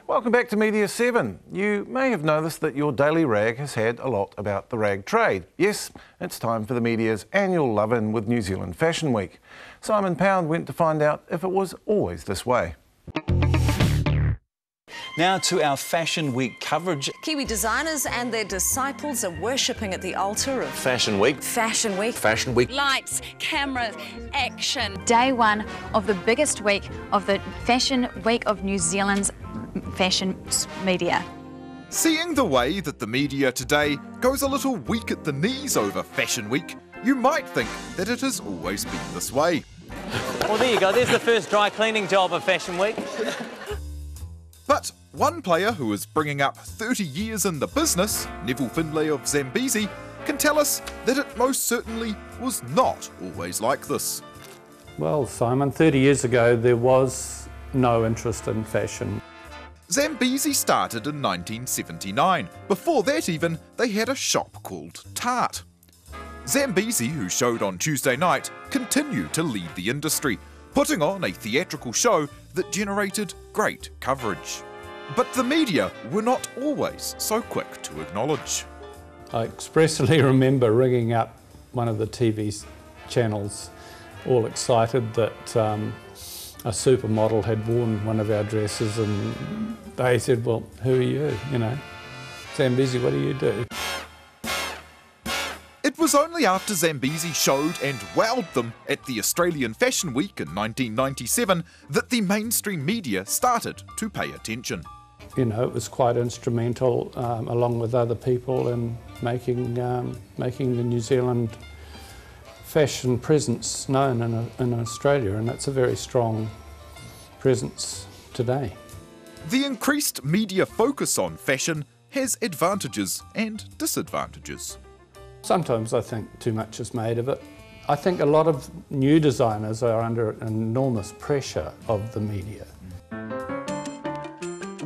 Welcome back to Media7. You may have noticed that your daily rag has had a lot about the rag trade. Yes, it's time for the media's annual love-in with New Zealand Fashion Week. Simon Pound went to find out if it was always this way. Now to our Fashion Week coverage. Kiwi designers and their disciples are worshipping at the altar of Fashion Week. Fashion Week. Fashion Week. Lights, cameras, action. Day one of the biggest week of the Fashion Week of New Zealand's fashion media. Seeing the way that the media today goes a little weak at the knees over Fashion Week, you might think that it has always been this way. Well, there you go. There's the first dry cleaning job of Fashion Week. But one player who is bringing up 30 years in the business, Neville Findlay of Zambezi, can tell us that it most certainly was not always like this. Well, Simon, 30 years ago there was no interest in fashion. Zambezi started in 1979. Before that even, they had a shop called Tart. Zambezi, who showed on Tuesday night, continued to lead the industry, putting on a theatrical show that generated great coverage. But the media were not always so quick to acknowledge. I expressly remember ringing up one of the TV channels, all excited that a supermodel had worn one of our dresses, and they said, well, who are you? You know, Zambezi, what do you do? It was only after Zambezi showed and wowed them at the Australian Fashion Week in 1997 that the mainstream media started to pay attention. You know, it was quite instrumental, along with other people, in making the New Zealand fashion presence known in Australia, and it's a very strong presence today. The increased media focus on fashion has advantages and disadvantages. Sometimes I think too much is made of it. I think a lot of new designers are under enormous pressure of the media.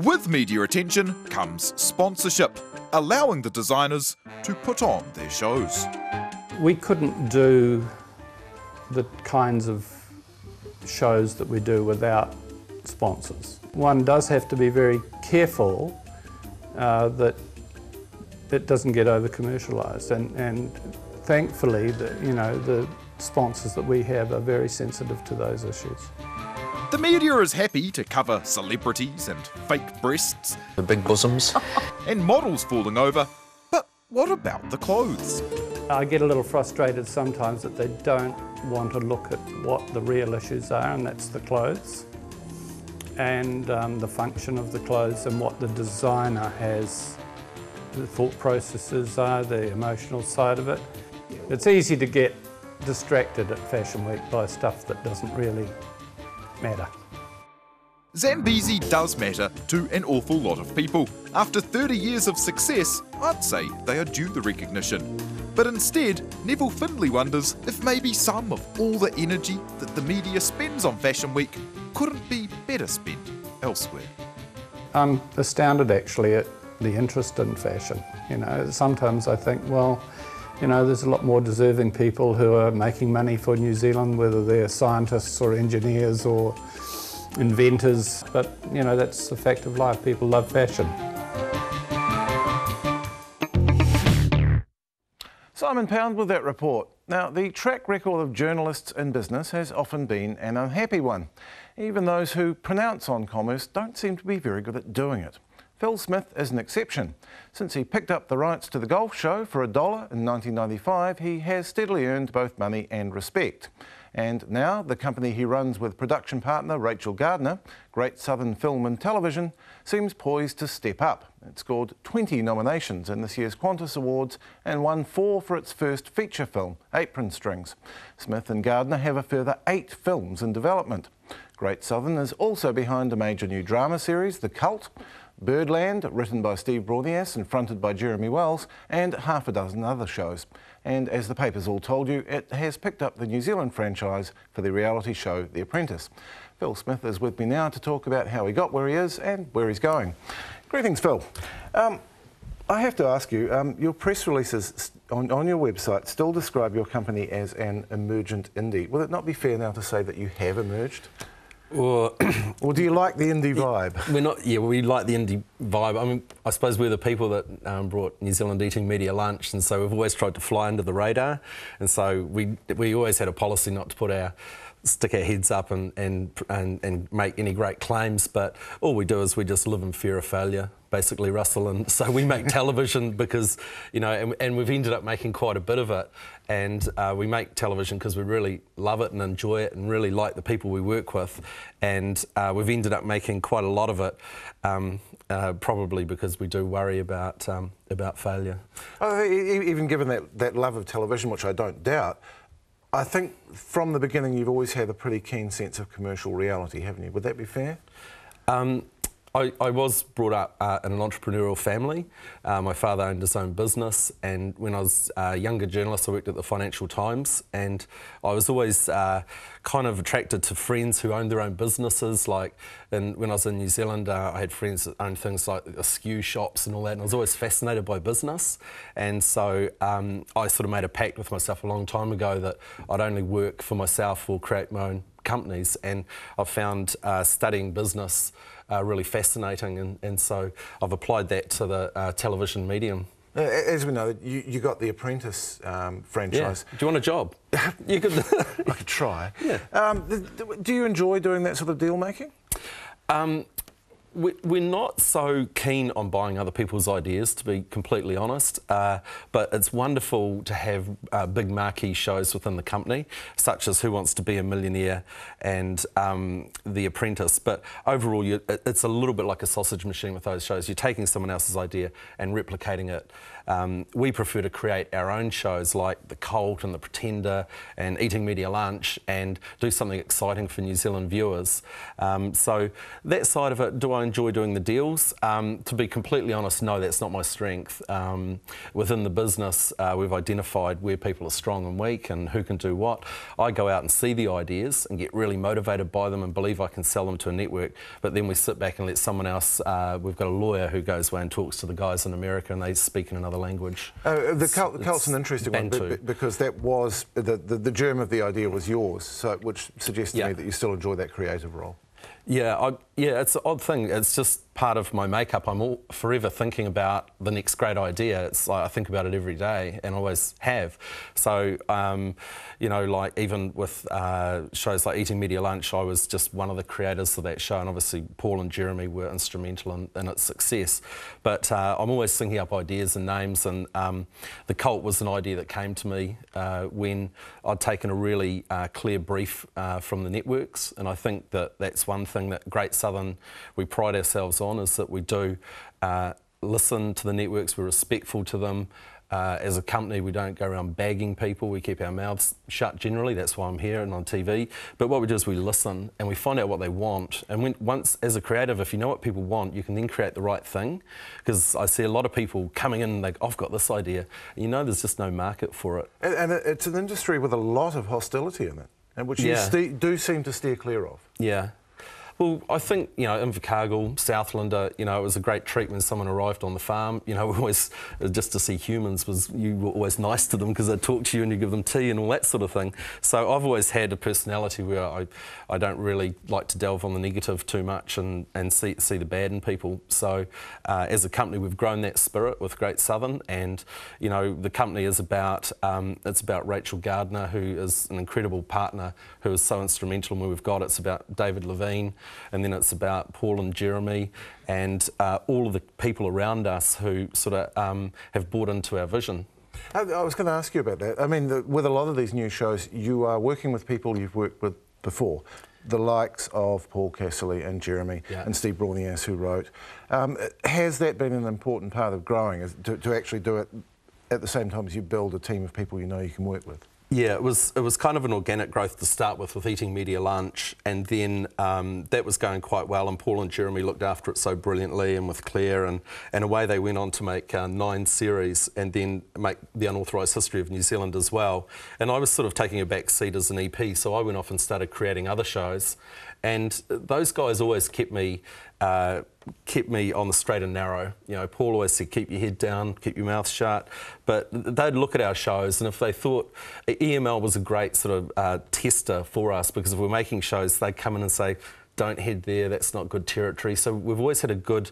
With media attention comes sponsorship, allowing the designers to put on their shows. We couldn't do the kinds of shows that we do without sponsors. One does have to be very careful that it doesn't get over-commercialised, and thankfully the sponsors that we have are very sensitive to those issues. The media is happy to cover celebrities and fake breasts, The big bosoms. and models falling over, but what about the clothes? I get a little frustrated sometimes that they don't want to look at what the real issues are, and that's the clothes and the function of the clothes and what the designer has, the thought processes are, the emotional side of it. It's easy to get distracted at Fashion Week by stuff that doesn't really matter. Zambezi does matter to an awful lot of people. After 30 years of success, I'd say they are due the recognition. But instead, Neville Findlay wonders if maybe some of all the energy that the media spends on Fashion Week couldn't be better spent elsewhere. I'm astounded actually at the interest in fashion. You know, sometimes I think, well, you know, there's a lot more deserving people who are making money for New Zealand, whether they're scientists or engineers or inventors, but you know, that's the fact of life. People love fashion. Simon Pound with that report. Now, the track record of journalists in business has often been an unhappy one. Even those who pronounce on commerce don't seem to be very good at doing it. Phil Smith is an exception. Since he picked up the rights to the golf show for $1 in 1995, he has steadily earned both money and respect. And now the company he runs with production partner Rachel Gardner, Great Southern Film and Television, seems poised to step up. It scored 20 nominations in this year's Qantas Awards and won 4 for its first feature film, Apron Strings. Smith and Gardner have a further 8 films in development. Great Southern is also behind a major new drama series, The Cult, Birdland, written by Steve Broadnias and fronted by Jeremy Wells, and half a dozen other shows. And as the papers all told you, it has picked up the New Zealand franchise for the reality show The Apprentice. Phil Smith is with me now to talk about how he got where he is and where he's going. Greetings, Phil. I have to ask you, your press releases on your website still describe your company as an emergent indie. Will it not be fair now to say that you have emerged? Or Or do you like the indie vibe? we're not. Yeah, we like the indie vibe. I mean, I suppose we're the people that brought New Zealand Eating Media lunch, and so we've always tried to fly under the radar. And so we always had a policy not to stick our heads up and make any great claims. But all we do is we just live in fear of failure, basically, Russell. And so we make television because, you know, and we've ended up making quite a bit of it. And we make television because we really love it and enjoy it and really like the people we work with. And we've ended up making quite a lot of it, probably because we do worry about failure. Oh, even given that love of television, which I don't doubt, I think from the beginning you've always had a pretty keen sense of commercial reality, haven't you? Would that be fair? I was brought up in an entrepreneurial family. My father owned his own business, and when I was a younger journalist I worked at the Financial Times, and I was always kind of attracted to friends who owned their own businesses. Like when I was in New Zealand, I had friends that owned things like skew shops and all that, and I was always fascinated by business. And so I sort of made a pact with myself a long time ago that I'd only work for myself or create my own companies, and I've found studying business really fascinating, and so I've applied that to the television medium. As we know, you got the Apprentice franchise. Yeah. Do you want a job? You could. I could try. Yeah. Do you enjoy doing that sort of deal making? We're not so keen on buying other people's ideas, to be completely honest, but it's wonderful to have big marquee shows within the company, such as Who Wants to Be a Millionaire and The Apprentice. But overall, it's a little bit like a sausage machine with those shows. You're taking someone else's idea and replicating it. We prefer to create our own shows like The Cult and The Pretender and Eating Media Lunch and do something exciting for New Zealand viewers. So that side of it, do I enjoy doing the deals? To be completely honest, no, that's not my strength. Within the business, we've identified where people are strong and weak and who can do what. I go out and see the ideas and get really motivated by them and believe I can sell them to a network, but then we sit back and let someone else, we've got a lawyer who goes away and talks to the guys in America and they speak in another language. The Cult's an interesting one because that was, the germ of the idea was yours, so which suggests to me that you still enjoy that creative role. Yeah, it's an odd thing. It's just part of my makeup. I'm forever thinking about the next great idea. It's like I think about it every day and always have. So, you know, like even with shows like Eating Media Lunch, I was just one of the creators of that show, and obviously Paul and Jeremy were instrumental in its success. But I'm always thinking up ideas and names, and The Cult was an idea that came to me when I'd taken a really clear brief from the networks, and I think that that's one thing that Great Southern, we pride ourselves on, is that we do listen to the networks, we're respectful to them. As a company, we don't go around bagging people, we keep our mouths shut generally, that's why I'm here and on TV. But what we do is we listen and we find out what they want. And once, as a creative, if you know what people want, you can then create the right thing. Because I see a lot of people coming in and like, I've got this idea. And you know there's just no market for it. And it's an industry with a lot of hostility in it, and which you do seem to steer clear of. Yeah. Well, I think, you know, Invercargill, Southlander, you know, it was a great treat when someone arrived on the farm. You know, always, just to see humans, you were always nice to them because they'd talk to you and you give them tea and all that sort of thing. So I've always had a personality where I don't really like to delve on the negative too much and see the bad in people. So as a company, we've grown that spirit with Great Southern, and, you know, the company is about, it's about Rachel Gardner, who is an incredible partner, who is so instrumental in where we've got. It's about David Levine, and then it's about Paul and Jeremy and all of the people around us who sort of have bought into our vision. I was going to ask you about that. I mean, with a lot of these new shows, you are working with people you've worked with before, the likes of Paul Cassidy and Jeremy and Steve Brunias, who wrote. Has that been an important part of growing, to actually do it at the same time as you build a team of people you know you can work with? Yeah, it was kind of an organic growth to start with Eating Media Lunch, and then that was going quite well, and Paul and Jeremy looked after it so brilliantly, and with Claire, and away they went on to make 9 series and then make The Unauthorised History of New Zealand as well. And I was sort of taking a back seat as an EP, so I went off and started creating other shows, and those guys always kept me on the straight and narrow. You know, Paul always said, keep your head down, keep your mouth shut. But they'd look at our shows, and if they thought EML was a great sort of tester for us, because if we're making shows, they'd come in and say, don't head there, that's not good territory. So we've always had a good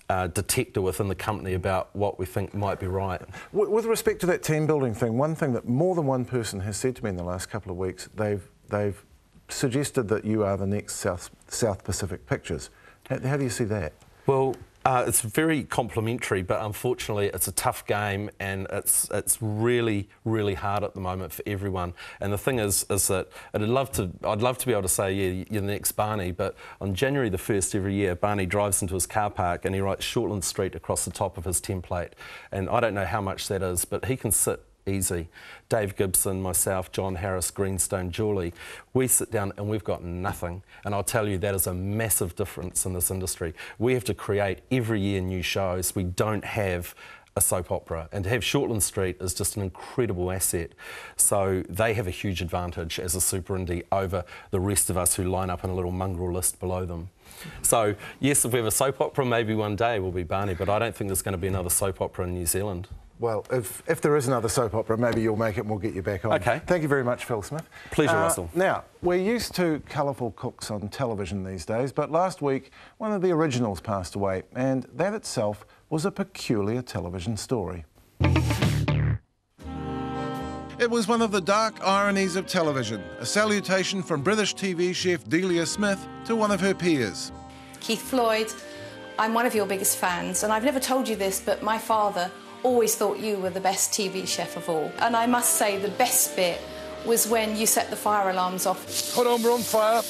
detector within the company about what we think might be right. With respect to that team building thing, one thing that more than one person has said to me in the last couple of weeks, they've suggested that you are the next South Pacific Pictures. How do you see that? Well, it's very complimentary, but unfortunately it's a tough game, and it's really, really hard at the moment for everyone. And the thing is that I'd love to be able to say, yeah, you're the next Barney, but on January the 1st every year, Barney drives into his car park and he writes Shortland Street across the top of his template. And I don't know how much that is, but he can sit easy. Dave Gibson, myself, John Harris, Greenstone, Julie, we sit down and we've got nothing. And I'll tell you, that is a massive difference in this industry. We have to create every year new shows. We don't have a soap opera, and to have Shortland Street is just an incredible asset. So they have a huge advantage as a super indie over the rest of us who line up in a little mongrel list below them. So yes, if we have a soap opera, maybe one day we'll be Barney, but I don't think there's going to be another soap opera in New Zealand. Well, if there is another soap opera, maybe you'll make it and we'll get you back on. OK. Thank you very much, Phil Smith. Pleasure, Russell. Now, we're used to colourful cooks on television these days, but last week one of the originals passed away, and that itself was a peculiar television story. It was one of the dark ironies of television, a salutation from British TV chef Delia Smith to one of her peers. Keith Floyd, I'm one of your biggest fans, and I've never told you this, but my father always thought you were the best TV chef of all. And I must say the best bit was when you set the fire alarms off. Hold on, we're on fire.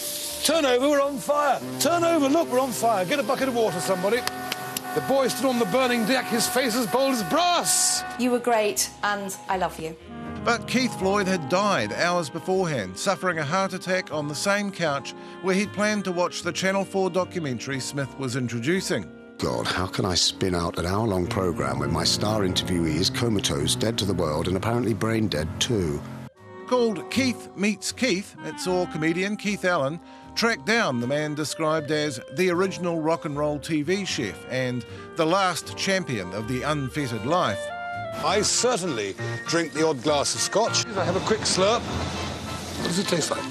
Turn over, we're on fire. Turn over, look, we're on fire. Get a bucket of water, somebody. The boy stood on the burning deck, his face as bold as brass. You were great, and I love you. But Keith Floyd had died hours beforehand, suffering a heart attack on the same couch where he'd planned to watch the Channel 4 documentary Smith was introducing. God, how can I spin out an hour-long programme when my star interviewee is comatose, dead to the world, and apparently brain dead too? Called Keith Meets Keith, it saw comedian Keith Allen track down the man described as the original rock and roll TV chef and the last champion of the unfettered life. I certainly drink the odd glass of scotch. I have a quick slurp. What does it taste like?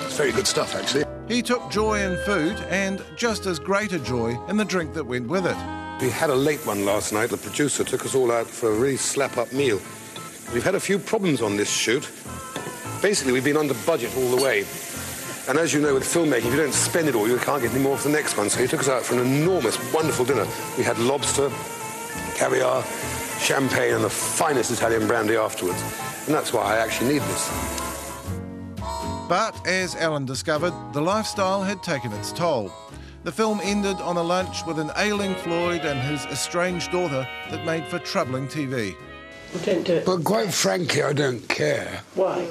It's very good stuff, actually. He took joy in food and just as great a joy in the drink that went with it. We had a late one last night. The producer took us all out for a really slap-up meal. We've had a few problems on this shoot. Basically, we've been under budget all the way. And as you know, with filmmaking, if you don't spend it all, you can't get any more for the next one. So he took us out for an enormous, wonderful dinner. We had lobster, caviar, champagne, and the finest Italian brandy afterwards. And that's why I actually need this. But, as Alan discovered, the lifestyle had taken its toll. The film ended on a lunch with an ailing Floyd and his estranged daughter that made for troubling TV. Well, don't do it. But quite frankly, I don't care. Why?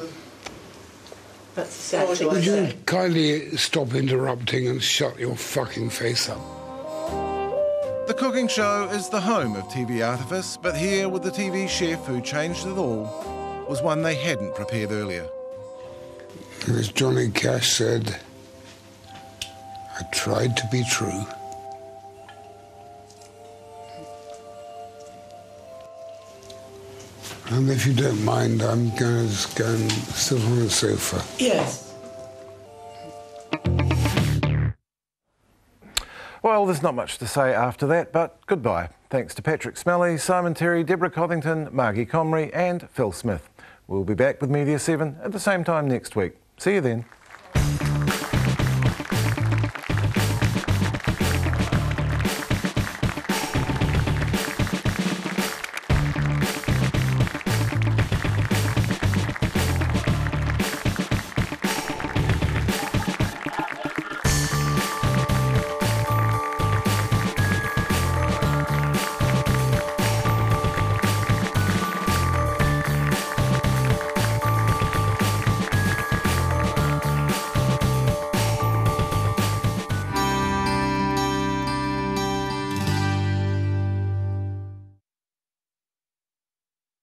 That's a sad thing. Would you kindly stop interrupting and shut your fucking face up? The cooking show is the home of TV artifice, but here with the TV chef who changed it all was one they hadn't prepared earlier. As Johnny Cash said, I tried to be true. And if you don't mind, I'm going to just go and sit on the sofa. Yes. Well, there's not much to say after that, but goodbye. Thanks to Patrick Smelly, Simon Terry, Deborah Cothington, Margie Comrie and Phil Smith. We'll be back with Media7 at the same time next week. See you then.